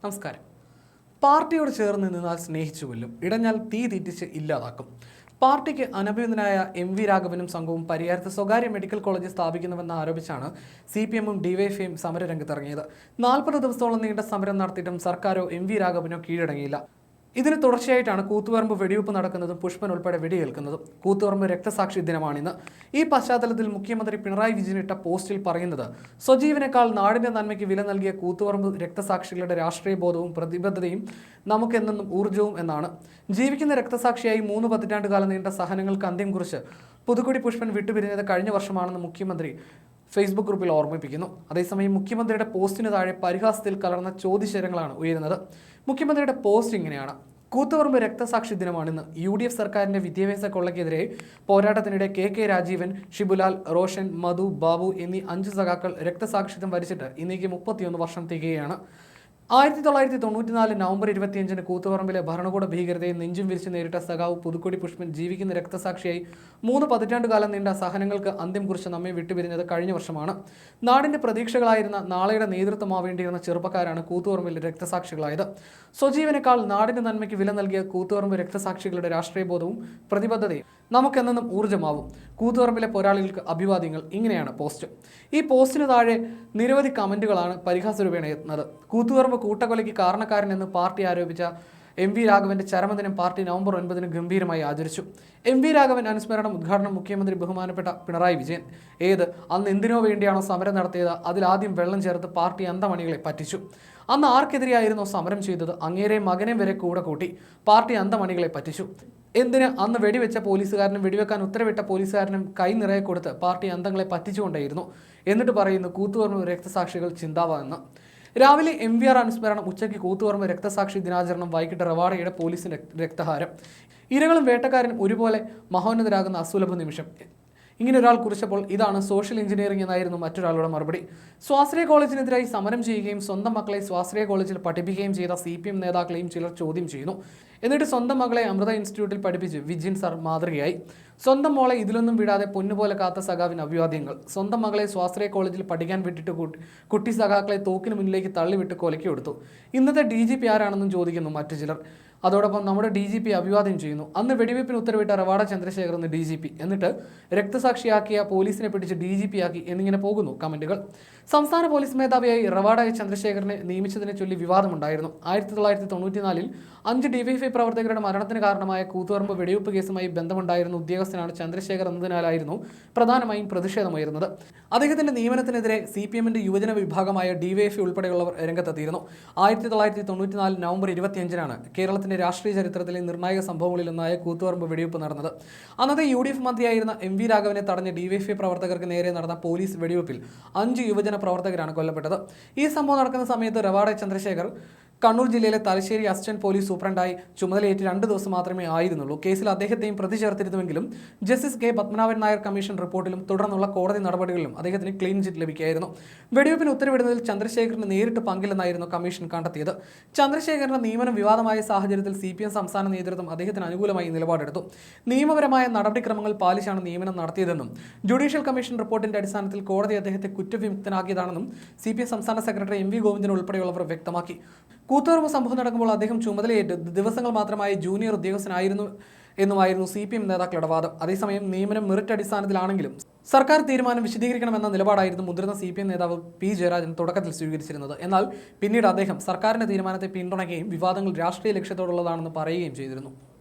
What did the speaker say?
നമസ്കാരം. പാർട്ടിയോട് ചേർന്ന് നിന്നാൽ സ്നേഹിച്ചു കൊല്ലും, ഇടഞ്ഞാൽ തീ തെറ്റിച്ച് ഇല്ലാതാക്കും. പാർട്ടിക്ക് അനഭിനന്ദനായ എം.വി. രാഘവനും സംഘവും പരിയാരത്ത് സ്വകാര്യ മെഡിക്കൽ കോളേജ് സ്ഥാപിക്കുന്നുവെന്ന് ആരോപിച്ചാണ് CPM-ഉം ഡിവൈഎഫ്ഐയും സമരരംഗത്തിറങ്ങിയത്. 40 ദിവസത്തോളം നീണ്ട സമരം നടത്തിയിട്ടും സർക്കാരോ എം.വി. രാഘവനോ കീഴടങ്ങിയില്ല. ഇതിന് തുടർച്ചയായിട്ടാണ് കൂത്തുപറമ്പ് വെടിവെപ്പ് നടക്കുന്നതും പുഷ്പൻ ഉൾപ്പെടെ വെടിയേൽക്കുന്നതും. കൂത്തുപറമ്പ് രക്തസാക്ഷി ദിനമാണിന്ന്. ഈ പശ്ചാത്തലത്തിൽ മുഖ്യമന്ത്രി പിണറായി വിജയൻ ഇട്ട പോസ്റ്റിൽ പറയുന്നത്, സ്വജീവനേക്കാൾ നാടിന്റെ നന്മയ്ക്ക് വില നൽകിയ കൂത്തുപറമ്പ് രക്തസാക്ഷികളുടെ രാഷ്ട്രീയ ബോധവും പ്രതിബദ്ധതയും നമുക്കെന്നും ഊർജ്ജവും എന്നാണ്. ജീവിക്കുന്ന രക്തസാക്ഷിയായി 3 പതിറ്റാണ്ടുകാലം നീണ്ട സഹനങ്ങൾക്ക് അന്ത്യം കുറിച്ച് പുതുക്കൊടി പുഷ്പൻ വിട്ടുപിരിഞ്ഞത് കഴിഞ്ഞ വർഷമാണെന്ന് മുഖ്യമന്ത്രി ഫേസ്ബുക്ക് ഗ്രൂപ്പിൽ ഓർമ്മിപ്പിക്കുന്നു. അതേസമയം മുഖ്യമന്ത്രിയുടെ പോസ്റ്റിന് താഴെ പരിഹാസത്തിൽ കലർന്ന ചോദ്യശരങ്ങളാണ് ഉയരുന്നത്. മുഖ്യമന്ത്രിയുടെ പോസ്റ്റ് ഇങ്ങനെയാണ്: കൂത്തുപറമ്പ് രക്തസാക്ഷി ദിനമാണിന്ന്. UDF സർക്കാരിന്റെ വിദ്യാഭ്യാസ കൊള്ളയ്ക്കെതിരെ പോരാട്ടത്തിനിടെ KK രാജീവൻ, ഷിബുലാൽ, റോഷൻ, മധു, ബാബു എന്നീ 5 സഖാക്കൾ രക്തസാക്ഷിത്വം വരിച്ചിട്ട് ഇന്നേക്ക് 31 വർഷം തികയാണ്. 1994 നവംബർ 25-ന് കൂത്തുപറമ്പിലെ ഭരണകൂട ഭീകരതയെ നെഞ്ചും വിരിച്ച് നേരിട്ട സഖാവ് പുതുക്കൊടി പുഷ്പൻ ജീവിക്കുന്ന രക്തസാക്ഷിയായി 3 പതിറ്റാണ്ടുകാലം നീണ്ട സഹനങ്ങൾക്ക് അന്ത്യം കുറിച്ച് നമ്മെ വിട്ടുപിരിഞ്ഞത് കഴിഞ്ഞ വർഷമാണ്. നാടിന്റെ പ്രതീക്ഷകളായിരുന്ന നാളെയുടെ നേതൃത്വമാവേണ്ടിയിരുന്ന ചെറുപ്പക്കാരാണ് കൂത്തുപറമ്പിൽ രക്തസാക്ഷികളായത്. സ്വജീവനേക്കാൾ നാടിന്റെ നന്മയ്ക്ക് വില നൽകിയ കൂത്തുപറമ്പ് രക്തസാക്ഷികളുടെ രാഷ്ട്രീയ ബോധവും പ്രതിബദ്ധതയും നമുക്കെന്നും ഊർജ്ജമാവും. കൂത്തുപറമ്പിലെ പോരാളികൾക്ക് അഭിവാദ്യങ്ങൾ. ഇങ്ങനെയാണ് പോസ്റ്റ്. ഈ പോസ്റ്റിന് താഴെ നിരവധി കമന്റുകളാണ് പരിഹാസരൂപേണ എത്തുന്നത്. കൂത്തുപറമ്പ് കൂട്ടക്കൊലയ്ക്ക് കാരണക്കാരൻ എന്ന് പാർട്ടി ആരോപിച്ച എം.വി. രാഘവന്റെ ചരമദിനം പാർട്ടി നവംബർ 9-ന് ഗംഭീരമായി ആചരിച്ചു. എം.വി. രാഘവൻ അനുസ്മരണം ഉദ്ഘാടനം മുഖ്യമന്ത്രി ബഹുമാനപ്പെട്ട പിണറായി വിജയൻ. അന്ന് എന്തിനോ വേണ്ടിയാണോ സമരം നടത്തിയത്, അതിലാദ്യം വെള്ളം ചേർത്ത് പാർട്ടി അന്തമണികളെ പറ്റിച്ചു. അന്ന് ആർക്കെതിരെയായിരുന്നോ സമരം ചെയ്തത്, അങ്ങേരെ മകനെ വരെ കൂടെ കൂട്ടി പാർട്ടി അന്തമണികളെ പറ്റിച്ചു. എന്തിന് അന്ന് വെടിവെച്ച പോലീസുകാരനും വെടിവെക്കാൻ ഉത്തരവിട്ട പോലീസുകാരനും കൈ നിറയെ കൊടുത്ത് പാർട്ടി അന്തങ്ങളെ പറ്റിച്ചുകൊണ്ടേയിരുന്നു. എന്നിട്ട് പറയുന്നു കൂത്തുപറമ്പ് രക്തസാക്ഷികൾ ചിന്താവെന്ന്. രാവിലെ MVR അനുസ്മരണം, ഉച്ചയ്ക്ക് കൂത്തുപറമ്പ് രക്തസാക്ഷി ദിനാചരണം, വൈകിട്ട് റവാഡയുടെ പോലീസിന് രക്തഹാരം. ഇരകളും വേട്ടക്കാരനും ഒരുപോലെ മഹോന്നതരാകുന്ന അസുലഭ നിമിഷം. ഇങ്ങനെ ഒരാൾ കുറിച്ചപ്പോൾ ഇതാണ് സോഷ്യൽ എഞ്ചിനീയറിംഗ് എന്നായിരുന്നു മറ്റൊരാളുടെ മറുപടി. സ്വാശ്രയ കോളേജിനെതിരായി സമരം ചെയ്യുകയും സ്വന്തം മക്കളെ സ്വാശ്രയ കോളേജിൽ പഠിപ്പിക്കുകയും ചെയ്ത CPM നേതാക്കളെയും ചിലർ ചോദ്യം ചെയ്യുന്നു. എന്നിട്ട് സ്വന്തം മകളെ അമൃത ഇൻസ്റ്റിറ്റ്യൂട്ടിൽ പഠിപ്പിച്ച് വിജിൻ സാർ മാതൃകയായി. സ്വന്തം മോളെ ഇതിലൊന്നും വിടാതെ പൊന്നുപോലെ കാത്ത സഖാവിന് അഭിവാദ്യങ്ങൾ. സ്വന്തം മകളെ സ്വാശ്രയ കോളേജിൽ പഠിക്കാൻ വിട്ടിട്ട് കുട്ടി സഖാക്കളെ തോക്കിന് മുന്നിലേക്ക് തള്ളിവിട്ട് കൊലയ്ക്ക് കൊടുത്തു. ഇന്നത്തെ DGP ആരാണെന്നും ചോദിക്കുന്നു മറ്റു ചിലർ. അതോടൊപ്പം നമ്മുടെ DGP അഭിവാദ്യം ചെയ്യുന്നു. അന്ന് വെടിവെപ്പിന് ഉത്തരവിട്ട റവാഡ ചന്ദ്രശേഖർ എന്ന് DGP, എന്നിട്ട് രക്തസാക്ഷിയാക്കിയ പോലീസിനെ പിടിച്ച് DGP ആക്കി എന്നിങ്ങനെ പോകുന്നു കമന്റുകൾ. സംസ്ഥാന പോലീസ് മേധാവിയായി റവാഡ ചന്ദ്രശേഖരനെ നിയമിച്ചതിനെ ചൊല്ലി വിവാദമുണ്ടായിരുന്നു. 1994-ൽ 5 DYFI പ്രവർത്തകരുടെ മരണത്തിന് കാരണമായ കൂത്തുപറമ്പ് വെടിവെപ്പ് കേസുമായി ബന്ധമുണ്ടായിരുന്ന ഉദ്യോഗസ്ഥനാണ് ചന്ദ്രശേഖർ എന്നതിനാലായിരുന്നു പ്രധാനമായും പ്രതിഷേധമുയർന്നത്. അദ്ദേഹത്തിന്റെ നിയമനത്തിനെതിരെ CPM-ന്റെ യുവജന വിഭാഗമായ DYFI ഉൾപ്പെടെയുള്ളവർ രംഗത്തെത്തിയിരുന്നു. 1994 നവംബർ 25-നാണ് കേരളത്തിന്റെ രാഷ്ട്രീയ ചരിത്രത്തിലെ നിർണായക സംഭവങ്ങളിലൊന്നായ കൂത്തുപറമ്പ് വെടിവെപ്പ് നടന്നത്. അന്നത്തെ UDF മന്ത്രിയായിരുന്ന M.V. രാഘവനെ തടഞ്ഞ DYFI പ്രവർത്തകർക്ക് നേരെ നടന്ന പോലീസ് വെടിവെപ്പിൽ 5 യുവജന പ്രവർത്തകരാണ് കൊല്ലപ്പെട്ടത്. ഈ സംഭവം നടക്കുന്ന സമയത്ത് റവാഡ ചന്ദ്രശേഖർ കണ്ണൂർ ജില്ലയിലെ തലശ്ശേരി അസിസ്റ്റന്റ് പോലീസ് സൂപ്രണ്ടായി ചുമതലയേറ്റ് 2 ദിവസം മാത്രമേ ആയിരുന്നുള്ളൂ. കേസിൽ അദ്ദേഹത്തെയും പ്രതി ചേർത്തിരുന്നുവെങ്കിലും justice K. Padmanabhan Nair commission റിപ്പോർട്ടിലും തുടർന്നുള്ള കോടതി നടപടികളിലും അദ്ദേഹത്തിന് ക്ലീൻ ചിറ്റ് ലഭിക്കുകയായിരുന്നു. വെടിവെപ്പിന് ഉത്തരവിടുന്നതിൽ ചന്ദ്രശേഖറിന് നേരിട്ട് പങ്കില്ലെന്നായിരുന്നു കമ്മീഷൻ കണ്ടെത്തിയത്. ചന്ദ്രശേഖറിന്റെ നിയമനം വിവാദമായ സാഹചര്യത്തിൽ CPM സംസ്ഥാന നേതൃത്വം അദ്ദേഹത്തിന് അനുകൂലമായി നിലപാടെടുത്തു. നിയമപരമായ നടപടിക്രമങ്ങൾ പാലിച്ചാണ് നിയമനം നടത്തിയതെന്നും ജുഡീഷ്യൽ കമ്മീഷൻ റിപ്പോർട്ടിന്റെ അടിസ്ഥാനത്തിൽ കോടതി അദ്ദേഹത്തെ കുറ്റവിമുക്തനാക്കിയതാണെന്നും CPM സംസ്ഥാന സെക്രട്ടറി M.V. ഗോവിന്ദൻ ഉൾപ്പെടെയുള്ളവർ വ്യക്തമാക്കി. കൂത്തുപറമ്പ് സംഭവം നടക്കുമ്പോൾ അദ്ദേഹം ചുമതലയേറ്റ് ദിവസങ്ങൾ മാത്രമായി ജൂനിയർ ഉദ്യോഗസ്ഥനായിരുന്നു എന്നുമായിരുന്നു CPM നേതാക്കളുടെ വാദം. അതേസമയം നിയമനം മെറിറ്റ് അടിസ്ഥാനത്തിലാണെങ്കിലും സർക്കാർ തീരുമാനം വിശദീകരിക്കണമെന്ന നിലപാടായിരുന്നു മുതിർന്ന CPM നേതാവ് P. ജയരാജൻ തുടക്കത്തിൽ സ്വീകരിച്ചിരുന്നത്. എന്നാൽ പിന്നീട് അദ്ദേഹം സർക്കാരിന്റെ തീരുമാനത്തെ പിന്തുണയ്ക്കുകയും വിവാദങ്ങൾ രാഷ്ട്രീയ ലക്ഷ്യത്തോടുള്ളതാണെന്ന് പറയുകയും ചെയ്തിരുന്നു.